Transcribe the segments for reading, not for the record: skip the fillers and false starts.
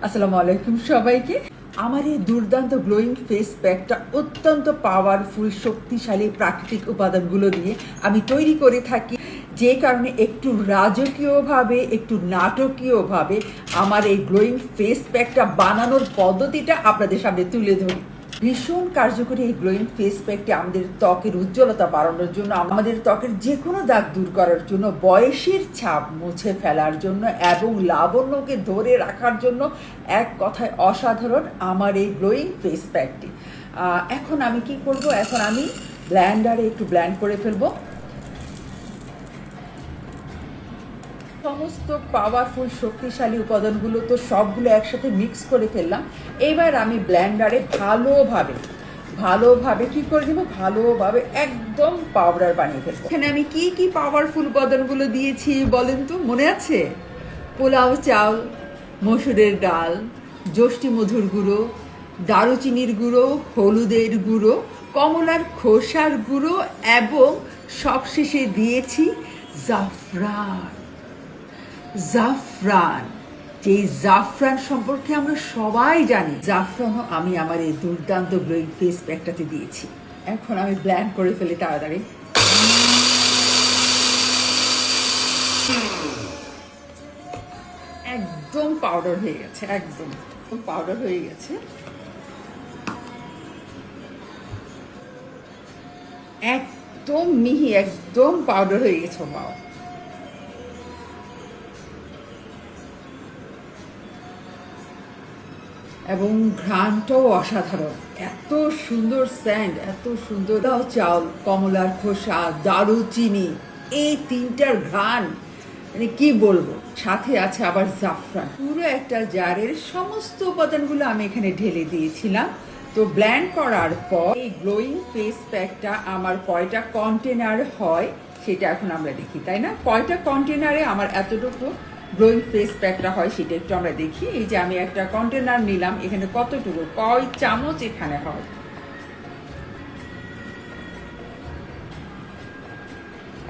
আসসালামু আলাইকুম সবাইকে। আমার এই দুর্দান্ত গ্লোয়িং ফেস প্যাকটা অত্যন্ত পাওয়ারফুল, শক্তিশালী প্রাকৃতিক উপাদানগুলো দিয়ে আমি তৈরি করে থাকি, যে কারণে একটু রাজকীয়ভাবে, একটু নাটকীয়ভাবে আমার এই গ্লোয়িং ফেস প্যাকটা বানানোর পদ্ধতিটা আপনাদের সামনে তুলে ধরি। ভীষণ কার্যকরী এই গ্লোয়িং ফেস প্যাকটি আমাদের ত্বকের উজ্জ্বলতা বাড়ানোর জন্য, আমাদের ত্বকের যে কোনো দাগ দূর করার জন্য, বয়সের ছাপ মুছে ফেলার জন্য এবং লাবণ্যকে ধরে রাখার জন্য এক কথায় অসাধারণ আমার এই গ্লোয়িং ফেস প্যাকটি। এখন আমি কি করব? এখন আমি ব্লেন্ডারে একটু ব্লেন্ড করে ফেলবো। সমস্ত পাওয়ারফুল শক্তিশালী উপাদানগুলো তো সবগুলো একসাথে মিক্স করে ফেললাম। এবার আমি ব্লেন্ডারে ভালোভাবে কি করে দেবো, ভালোভাবে একদম পাউডার বানিয়ে ফেলবো। এখানে আমি কি কি পাওয়ারফুল উপাদানগুলো দিয়েছি বলেন তো, মনে আছে? পোলাও চাল, মসুরের ডাল, যষ্টি মধুর গুঁড়ো, দারুচিনির গুঁড়ো, হলুদের গুঁড়ো, কমলার খোসার গুঁড়ো এবং সবশেষে দিয়েছি জাফরান। যে জাফরান সম্পর্কে আমরা সবাই জানি, জাফরানও আমি আমার এই দুর্দান্ত গ্লোয়িং ফেস প্যাকটাতে দিয়েছি। এখন আমি ব্লেন্ড করে ফেলি তাড়াতাড়ি। একদম পাউডার হয়ে গেছে, একদম পাউডার হয়ে গেছে। একদম মিহি, একদম পাউডার হয়ে গেছে। বাও, এবং ঘ্রাণটাও অসাধারণ, এত সুন্দর সেন্ট, এত সুন্দর। দাও চাল, কমলার খোসা, দারুচিনি, এই তিনটার ঘ্রাণ মানে কি বলবো। সাথে আছে আবার জাফরান। পুরো একটা জারের সমস্ত উপাদানগুলো আমি এখানে ঢেলে দিয়েছিলাম। তো ব্লেন্ড করার পর এই গ্লোয়িং ফেস প্যাকটা আমার কয়টা কন্টেনার হয় সেটা এখন আমরা দেখি, তাই না? কয়টা কন্টেনারে আমার এতটুকু গ্লোয়িং ফেস প্যাকটা হয় সেটা একটু আমরা দেখি। এই যে আমি একটা কন্টেনার নিলাম, এখানে কতটুকু, কয় চামচ এখানে হয়।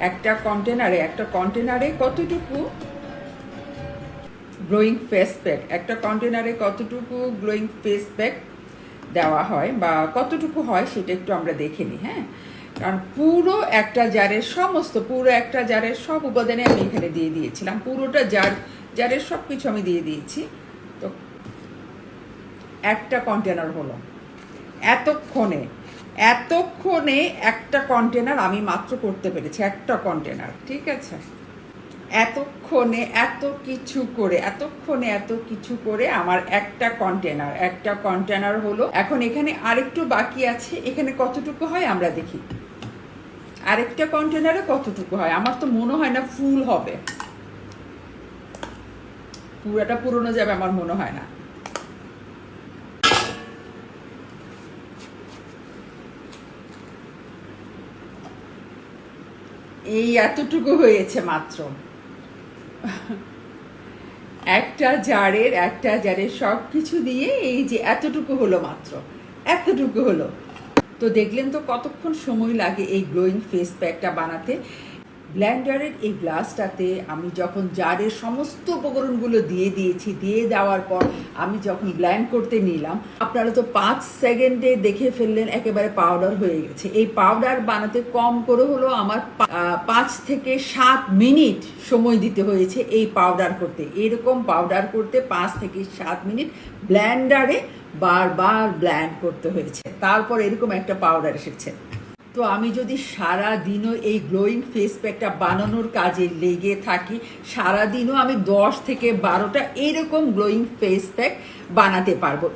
একটা কন্টেনারে কতটুকু গ্লোয়িং ফেস প্যাক, একটা কন্টেনারে কতটুকু গ্লোয়িং ফেস প্যাক দেওয়া হয় বা কতটুকু হয় সেটা একটু আমরা দেখে নিই। হ্যাঁ, কারণ পুরো একটা জারের সব উপাদানে আমি এখানে দিয়ে দিয়েছিলাম। পুরোটা জারের সব কিছু আমি দিয়ে দিয়েছি। তো একটা কন্টেনার হলো। এতক্ষণে একটা কন্টেনার আমি মাত্র করতে পেরেছি, একটা কন্টেনার। ঠিক আছে, এতক্ষণে এত কিছু করে আমার একটা কন্টেনার হলো। এখন এখানে আরেকটু বাকি আছে, এখানে কতটুকু হয় আমরা দেখি। আরেকটা কন্টেনারে কতটুকু হয়? আমার তো মনে হয় না ফুল হবে, পুরাটা পুরনো যাবে আমার মনে হয় না। এই এতটুকু হয়েছে মাত্র। একটা জারের সব কিছু দিয়ে এই যে এতটুকু হলো, মাত্র এতটুকু হলো। তো দেখলেন তো কতক্ষণ সময় লাগে এই গ্লোয়িং ফেস প্যাকটা বানাতে। ব্লেন্ডারের এই গ্লাসটাতে আমি যখন জারের সমস্ত উপকরণগুলো দিয়ে দিয়েছি, দিয়ে দেওয়ার পর আমি যখন ব্লেন্ড করতে নিলাম, আপনারা তো 5 সেকেন্ডে দেখে ফেললেন একেবারে পাউডার হয়ে গেছে। এই পাউডার বানাতে কম করে হলো আমার 5 থেকে 7 মিনিট সময় দিতে হয়েছে এই পাউডার করতে। এরকম পাউডার করতে 5 থেকে 7 মিনিট ব্লেন্ডারে বারবার ব্লেন্ড করতে হয়েছে, তারপর এরকম একটা পাউডার এসেছে। তো আমি যদি সারা দিনও এই গ্লোয়িং ফেস প্যাকটা বানানোর কাজে লেগে থাকি, সারাদিনও আমি 10 থেকে 12টা এরকম গ্লোয়িং ফেস প্যাক বানাতে পারবো।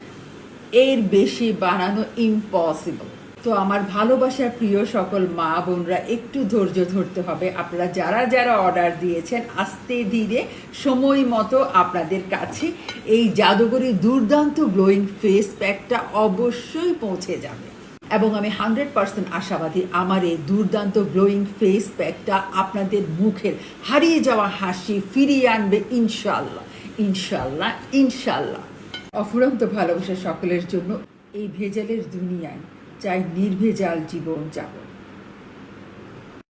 এর বেশি বানানো ইম্পসিবল। তো আমার ভালোবাসার প্রিয় সকল মা বোনরা একটু ধৈর্য ধরতে হবে। আপনারা যারা যারা অর্ডার দিয়েছেন, আস্তে ধীরে সময় মতো আপনাদের কাছে এই জাদুকরী দুর্দান্ত গ্লোয়িং ফেস প্যাকটা অবশ্যই পৌঁছে যাবে। এবং আমি 100% আশাবাদী আমার এই দুর্দান্ত গ্লোয়িং ফেস প্যাকটা আপনাদের মুখের হারিয়ে যাওয়া হাসি ফিরিয়ে আনবে ইনশাল্লাহ, ইনশাল্লাহ, ইনশাল্লাহ। অফুরন্ত ভালোবাসা সকলের জন্য। এই ভেজালের দুনিয়ায় চাই নির্ভেজাল জীবন যাপন।